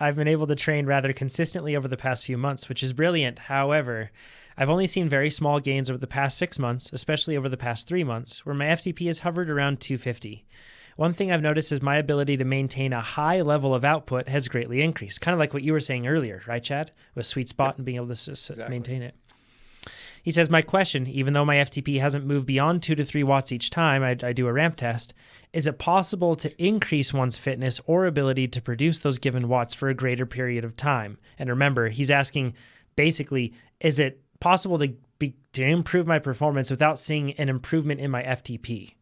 I've been able to train rather consistently over the past few months, which is brilliant. However, I've only seen very small gains over the past 6 months, especially over the past 3 months, where my FTP has hovered around 250. One thing I've noticed is my ability to maintain a high level of output has greatly increased. Kind of like what you were saying earlier, right, Chad? With sweet spot and being able to maintain it. He says, my question, even though my FTP hasn't moved beyond 2 to 3 watts each time I do a ramp test, is it possible to increase one's fitness or ability to produce those given watts for a greater period of time? And remember, he's asking basically, is it possible to improve my performance without seeing an improvement in my FTP?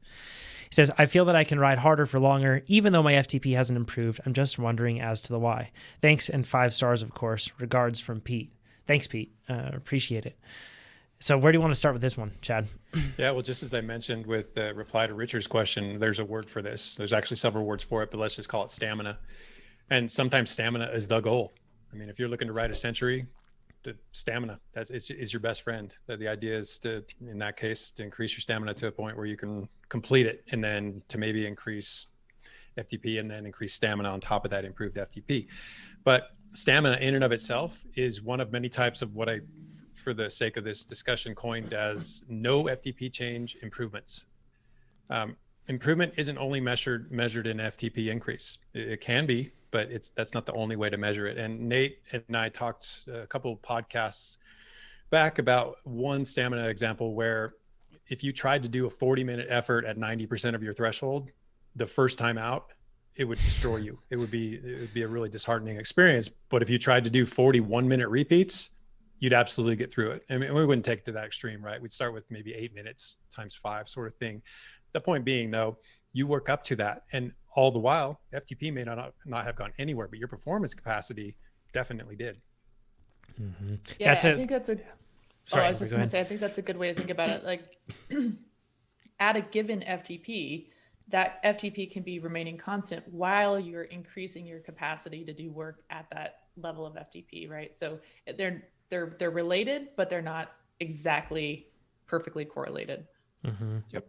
He says, I feel that I can ride harder for longer, even though my FTP hasn't improved. I'm just wondering as to the why. Thanks, and 5 stars, of course. Regards from Pete. Thanks, Pete. Appreciate it. So where do you want to start with this one, Chad? Yeah, well, just as I mentioned with the reply to Richard's question, there's a word for this. There's actually several words for it, but let's just call it stamina. And sometimes stamina is the goal. I mean, if you're looking to ride a century, the stamina is your best friend. The idea is to, in that case, to increase your stamina to a point where you can complete it, and then to maybe increase FTP and then increase stamina on top of that improved FTP. But stamina in and of itself is one of many types of what I, for the sake of this discussion, coined as no FTP change improvements. Improvement isn't only measured in FTP increase. It can be, but that's not the only way to measure it. And Nate and I talked a couple of podcasts back about one stamina example where if you tried to do a 40-minute effort at 90% of your threshold, the first time out, it would destroy you. It would be a really disheartening experience. But if you tried to do 41-minute repeats, you'd absolutely get through it. I mean, we wouldn't take it to that extreme, right? We'd start with maybe 8 minutes times 5 sort of thing. The point being, though, you work up to that. And all the while, FTP may not have gone anywhere, but your performance capacity definitely did. Mm-hmm. Yeah, I think that's a... Sorry, I was just going to say, I think that's a good way to think about it. Like at a given FTP, that FTP can be remaining constant while you're increasing your capacity to do work at that level of FTP, right? So they're related, but they're not exactly perfectly correlated. Mm-hmm. Yep.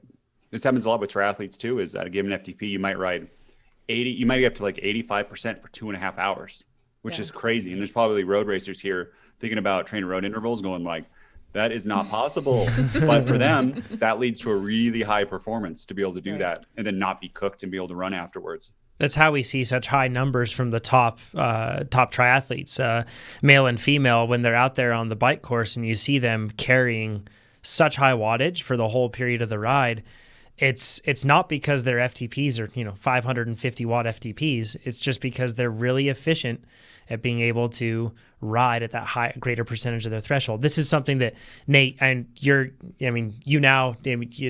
This happens a lot with triathletes too, is at a given FTP, you might ride 80, you might get up to like 85% for 2.5 hours, which is crazy. And there's probably road racers here thinking about TrainerRoad intervals going like, that is not possible. But for them, that leads to a really high performance to be able to do that and then not be cooked and be able to run afterwards. That's how we see such high numbers from the top triathletes, male and female, when they're out there on the bike course and you see them carrying such high wattage for the whole period of the ride. It's not because their FTPs are 550 watt FTPs. It's just because they're really efficient at being able to ride at that greater percentage of their threshold. This is something that Nate and you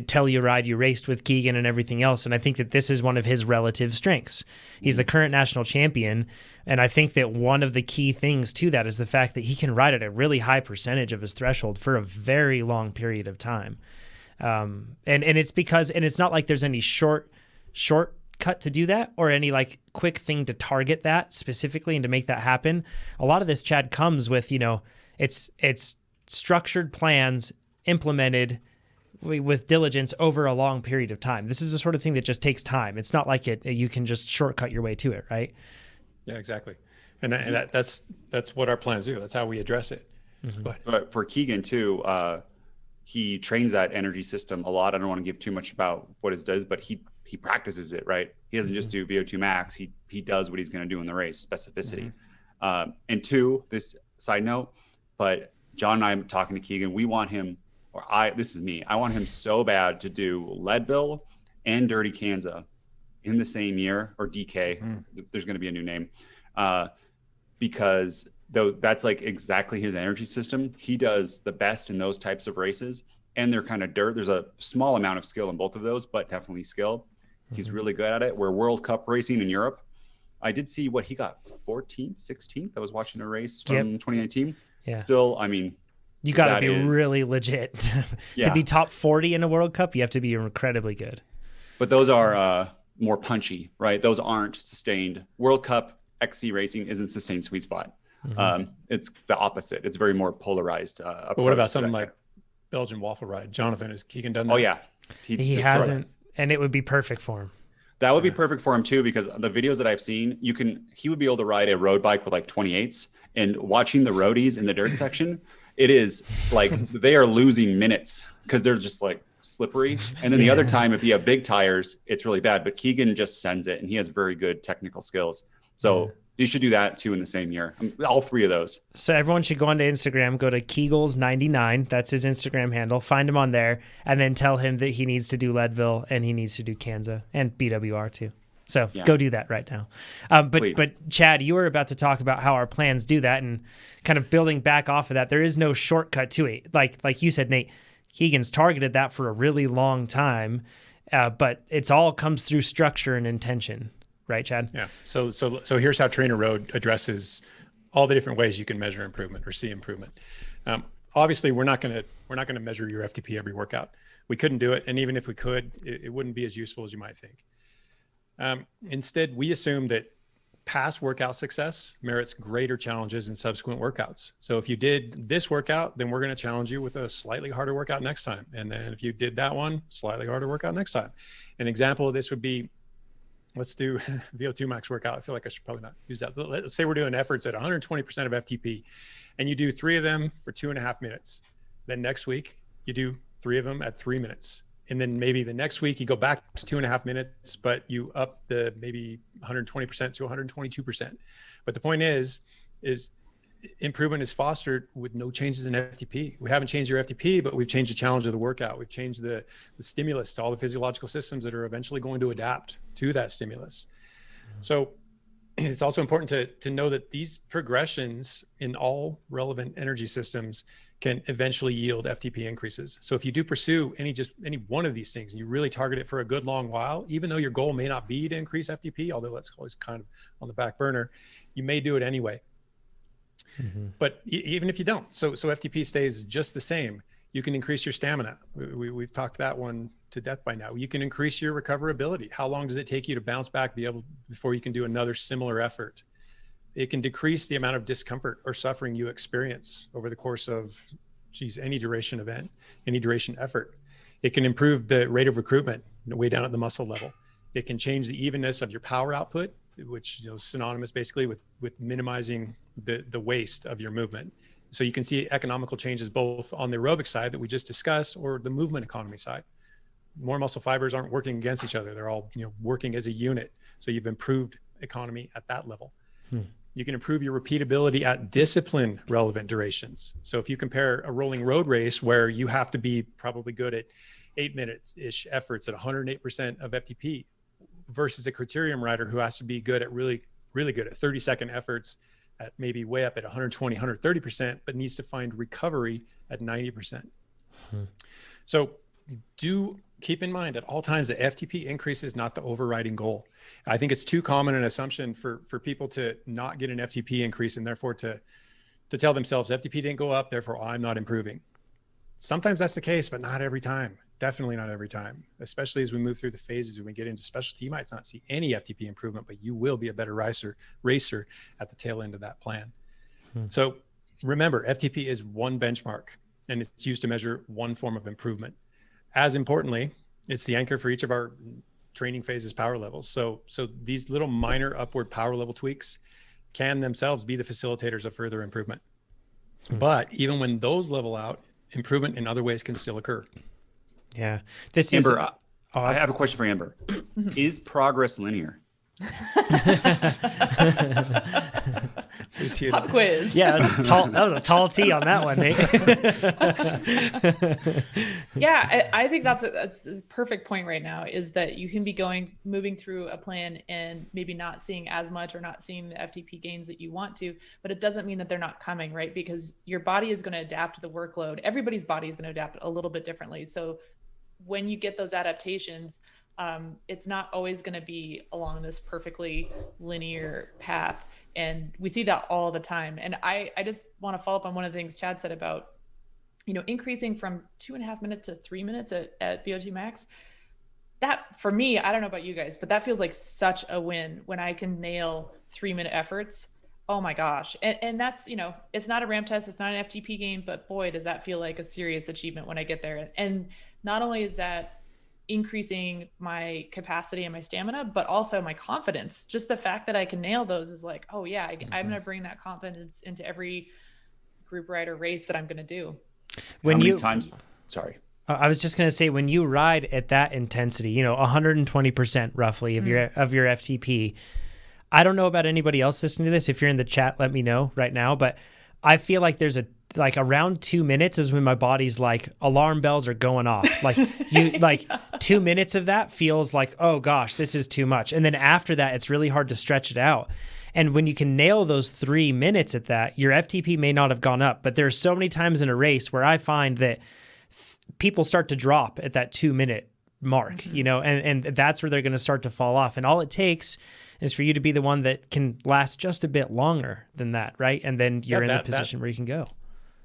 tell you ride, you raced with Keegan and everything else. And I think that this is one of his relative strengths. He's the current national champion. And I think that one of the key things to that is the fact that he can ride at a really high percentage of his threshold for a very long period of time. And it's not like there's any shortcut to do that or any like quick thing to target that specifically and to make that happen. A lot of this, Chad, comes with, it's structured plans implemented with diligence over a long period of time. This is the sort of thing that just takes time. It's not like you can just shortcut your way to it, right? Yeah, exactly. And that's what our plans do. That's how we address it. Mm-hmm. But for Keegan too, he trains that energy system a lot. I don't want to give too much about what it does, but he practices it, right? He doesn't just do VO2 max. He does what he's going to do in the race, specificity. Mm-hmm. And two, this side note, but John and I am talking to Keegan. We want him, this is me. I want him so bad to do Leadville and Dirty Kansas in the same year, or DK. There's going to be a new name, because though that's like exactly his energy system. He does the best in those types of races, and they're kind of dirt. There's a small amount of skill in both of those, but definitely skill. He's really good at it. Where World Cup racing in Europe, I did see what he got, 14th, 16th. I was watching a race from 2019. Yeah. Still, I mean, you got to be really legit to be top 40 in a World Cup. You have to be incredibly good. But those are more punchy, right? Those aren't sustained. World Cup XC racing isn't sustained sweet spot. Mm-hmm. It's the opposite. It's very more polarized. But what about something like Belgian waffle ride? Jonathan, has Keegan done that? Oh yeah, he hasn't, and it would be perfect for him. That would be perfect for him too, because the videos that I've seen, he would be able to ride a road bike with like 28s, and watching the roadies in the dirt section, it is like they are losing minutes because they're just like slippery. And then the other time, if you have big tires, it's really bad. But Keegan just sends it, and he has very good technical skills. So you should do that too in the same year. All three of those. So everyone should go onto Instagram, go to Kegels99. That's his Instagram handle. Find him on there, and then tell him that he needs to do Leadville and he needs to do Kansas and BWR too. So go do that right now. But Chad, you were about to talk about how our plans do that, and kind of building back off of that. There is no shortcut to it. Like you said, Nate, Keegan's targeted that for a really long time, but it's all comes through structure and intention. Right, Chad? Yeah. So here's how TrainerRoad addresses all the different ways you can measure improvement or see improvement. Obviously, we're not going to measure your FTP every workout. We couldn't do it, and even if we could, it wouldn't be as useful as you might think. Instead, we assume that past workout success merits greater challenges in subsequent workouts. So if you did this workout, then we're going to challenge you with a slightly harder workout next time. And then if you did that one, slightly harder workout next time. An example of this would be, let's do VO2 max workout. I feel like I should probably not use that. Let's say we're doing efforts at 120% of FTP, and you do 3 of them for 2.5 minutes. Then next week you do 3 of them at 3 minutes. And then maybe the next week you go back to 2.5 minutes, but you up the maybe 120% to 122%. But the point is improvement is fostered with no changes in FTP. We haven't changed your FTP, but we've changed the challenge of the workout. We've changed the stimulus to all the physiological systems that are eventually going to adapt to that stimulus. So it's also important to know that these progressions in all relevant energy systems can eventually yield FTP increases. So if you do pursue any one of these things, and you really target it for a good long while, even though your goal may not be to increase FTP, although that's always kind of on the back burner, you may do it anyway. But even if you don't, so FTP stays just the same, you can increase your stamina. We've talked that one to death by now. You can increase your recoverability. How long does it take you to bounce back before you can do another similar effort? It can decrease the amount of discomfort or suffering you experience over the course of any duration event, any duration effort. It can improve the rate of recruitment way down at the muscle level. It can change the evenness of your power output, which is synonymous basically with minimizing the waste of your movement. So you can see economical changes both on the aerobic side that we just discussed or the movement economy side. More muscle fibers aren't working against each other. They're all working as a unit. So you've improved economy at that level. You can improve your repeatability at discipline relevant durations. So if you compare a rolling road race where you have to be probably good at 8 minutes-ish efforts at 108% of FTP versus a criterium rider who has to be good at really good at 30-second efforts at maybe way up at 120, 130%, but needs to find recovery at 90%. So do keep in mind at all times that FTP increase is not the overriding goal. I think it's too common an assumption for people to not get an FTP increase and therefore to tell themselves FTP didn't go up, therefore I'm not improving. Sometimes that's the case, but not every time. Definitely not every time, especially as we move through the phases and we get into specialty. You might not see any FTP improvement, but you will be a better racer at the tail end of that plan. So remember, FTP is one benchmark and it's used to measure one form of improvement. As importantly, it's the anchor for each of our training phases power levels. So these little minor upward power level tweaks can themselves be the facilitators of further improvement. But even when those level out, improvement in other ways can still occur. Yeah. Amber, I have a question for Amber. Is progress linear? Pop quiz. Yeah, that was a tall T on that one, Nate. Yeah, I think that's a perfect point right now, is that you can be moving through a plan and maybe not seeing as much or not seeing the FTP gains that you want to, but it doesn't mean that they're not coming, right? Because your body is going to adapt to the workload. Everybody's body is going to adapt a little bit differently. So when you get those adaptations, it's not always going to be along this perfectly linear path. And we see that all the time. And I just want to follow up on one of the things Chad said about, increasing from 2.5 minutes to 3 minutes at VO2 max. That, for me, I don't know about you guys, but that feels like such a win when I can nail 3-minute efforts. Oh my gosh. And that's, it's not a ramp test. It's not an FTP gain, but boy, does that feel like a serious achievement when I get there. And not only is that increasing my capacity and my stamina, but also my confidence. Just the fact that I can nail those is like, oh yeah, I'm going to bring that confidence into every group ride or race that I'm going to do. How many times? Sorry. I was just going to say, when you ride at that intensity, 120% roughly of your FTP, I don't know about anybody else listening to this. If you're in the chat, let me know right now. But I feel like there's around 2 minutes is when my body's like, alarm bells are going off. Like 2 minutes of that feels like, oh gosh, this is too much. And then after that, it's really hard to stretch it out. And when you can nail those 3 minutes at that, your FTP may not have gone up. But there's so many times in a race where I find that people start to drop at that 2 minute mark, and that's where they're going to start to fall off. And all it takes is for you to be the one that can last just a bit longer than that, right? And then you're in a position where you can go.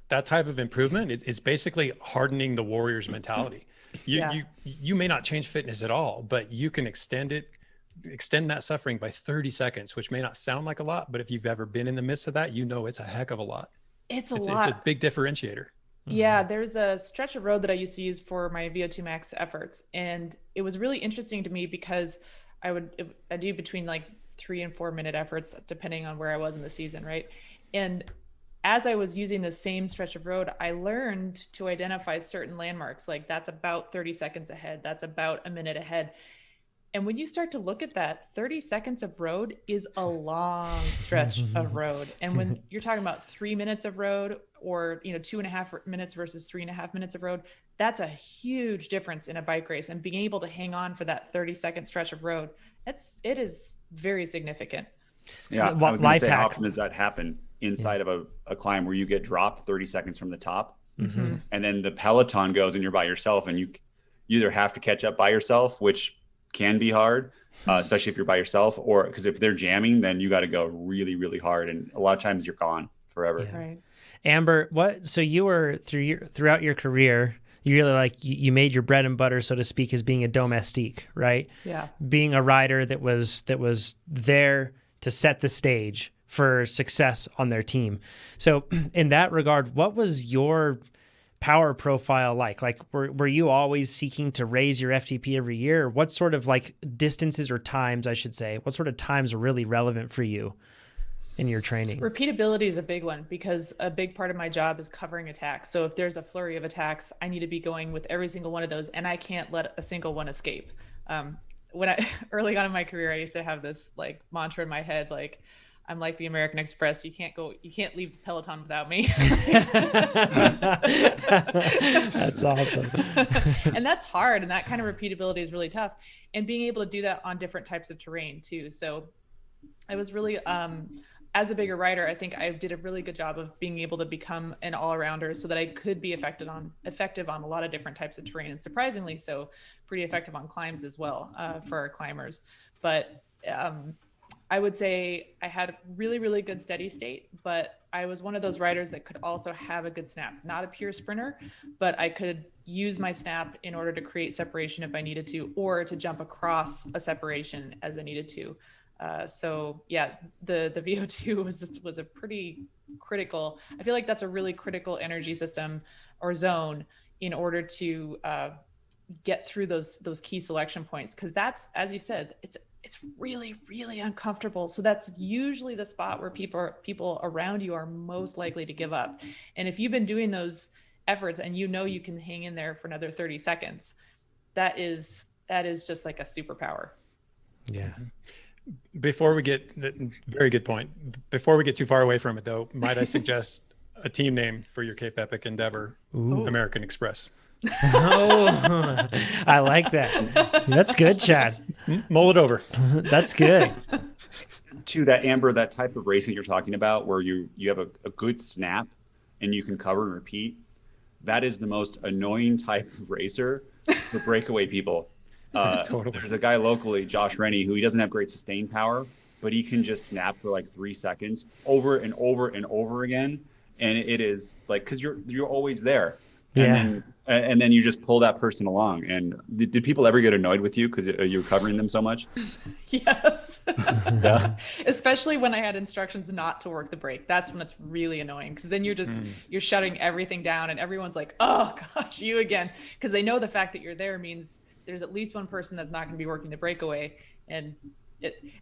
That type of improvement is basically hardening the warrior's mentality. You may not change fitness at all, but you can extend that suffering by 30 seconds, which may not sound like a lot, but if you've ever been in the midst of that, it's a heck of a lot. It's a lot. It's a big differentiator. Yeah, there's a stretch of road that I used to use for my VO2 max efforts. And it was really interesting to me because I do between like 3 and 4 minute efforts, depending on where I was in the season, right? And as I was using the same stretch of road, I learned to identify certain landmarks, like that's about 30 seconds ahead, that's about a minute ahead. And when you start to look at that, 30 seconds of road is a long stretch of road. And when you're talking about 3 minutes of road or, 2.5 minutes versus 3.5 minutes of road, that's a huge difference in a bike race. And being able to hang on for that 30-second stretch of road, it is very significant. Yeah, I was going to say, how often does that happen inside of a climb where you get dropped 30 seconds from the top, and then the peloton goes and you're by yourself, and you either have to catch up by yourself, which can be hard, especially if you're by yourself, or because if they're jamming, then you got to go really, really hard. And a lot of times you're gone forever. Yeah. Right. Amber, so you were throughout your career, you really you made your bread and butter, so to speak, as being a domestique, right? Yeah. Being a rider that was there to set the stage for success on their team. So in that regard, what was your power profile like? Like, were you always seeking to raise your FTP every year? Or what sort of distances or times, I should say, what sort of times are really relevant for you in your training? Repeatability is a big one because a big part of my job is covering attacks. So if there's a flurry of attacks, I need to be going with every single one of those, and I can't let a single one escape. Early on in my career, I used to have this mantra in my head, I'm like the American Express. You can't leave the Peloton without me. That's awesome. And that's hard. And that kind of repeatability is really tough. And being able to do that on different types of terrain too. So I was really, as a bigger rider, I think I did a really good job of being able to become an all-arounder so that I could be effective on a lot of different types of terrain. And surprisingly, so pretty effective on climbs as well for our climbers. But I would say I had really, really good steady state, but I was one of those riders that could also have a good snap. Not a pure sprinter, but I could use my snap in order to create separation if I needed to, or to jump across a separation as I needed to. So yeah, the VO2 was a pretty critical, I feel like that's a really critical energy system or zone in order to get through those key selection points. Cause that's, as you said, it's really, really uncomfortable. So that's usually the spot where people around you are most likely to give up. And if you've been doing those efforts and you can hang in there for another 30 seconds, that is just like a superpower. Yeah. Before we get, very good point. Before we get too far away from it though, might I suggest a team name for your Cape Epic endeavor? Ooh. American Express. Oh, I like that. That's good, Chad. Mull it over. That's good. To that, Amber, that type of racing you're talking about where you have a good snap and you can cover and repeat, that is the most annoying type of racer for breakaway people. Totally. There's a guy locally, Josh Rennie, who he doesn't have great sustain power, but he can just snap for 3 seconds over and over and over again. And it is because you're always there. And then you just pull that person along. And did people ever get annoyed with you because you're covering them so much? Yes. Yeah. Especially when I had instructions not to work the brake. That's when it's really annoying because then you're shutting everything down and everyone's like, oh gosh, you again. Because they know the fact that you're there means there's at least one person that's not going to be working the breakaway. And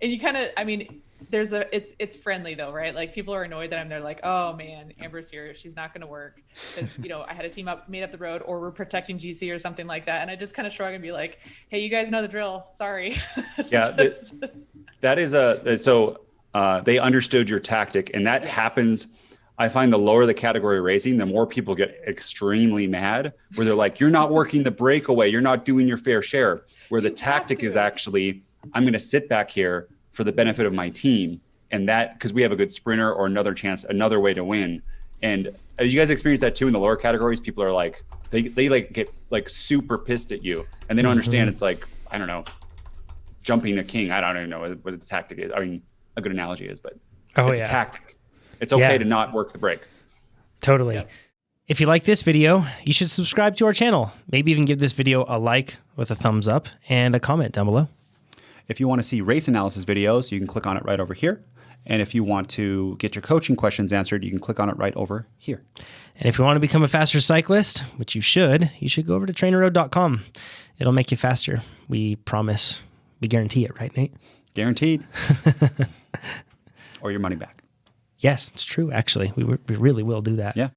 you kind of, I mean, it's friendly though, right? Like people are annoyed that I'm there like, oh man, Amber's here. She's not going to work. Cause I had a team made up the road, or we're protecting GC or something like that. And I just kind of shrug and be like, hey, you guys know the drill. Sorry. Yeah. That is they understood your tactic, and that happens. I find the lower the category raising, the more people get extremely mad, where they're like, you're not working the breakaway. You're not doing your fair share, where the tactic is actually, I'm going to sit back here for the benefit of my team. And that, because we have a good sprinter or another way to win. And as you guys experience that too in the lower categories, people are like, they like get like super pissed at you, and they don't understand. It's like, I don't know, jumping a king. I don't even know what its tactic is. I mean, a good analogy is, but it's a tactic. It's okay to not work the break. Totally. Yeah. If you like this video, you should subscribe to our channel. Maybe even give this video a like with a thumbs up and a comment down below. If you want to see race analysis videos, you can click on it right over here. And if you want to get your coaching questions answered, you can click on it right over here. And if you want to become a faster cyclist, which you should go over to TrainerRoad.com. It'll make you faster. We promise. We guarantee it, right, Nate? Guaranteed. Or your money back. Yes, it's true, actually. We really will do that. Yeah.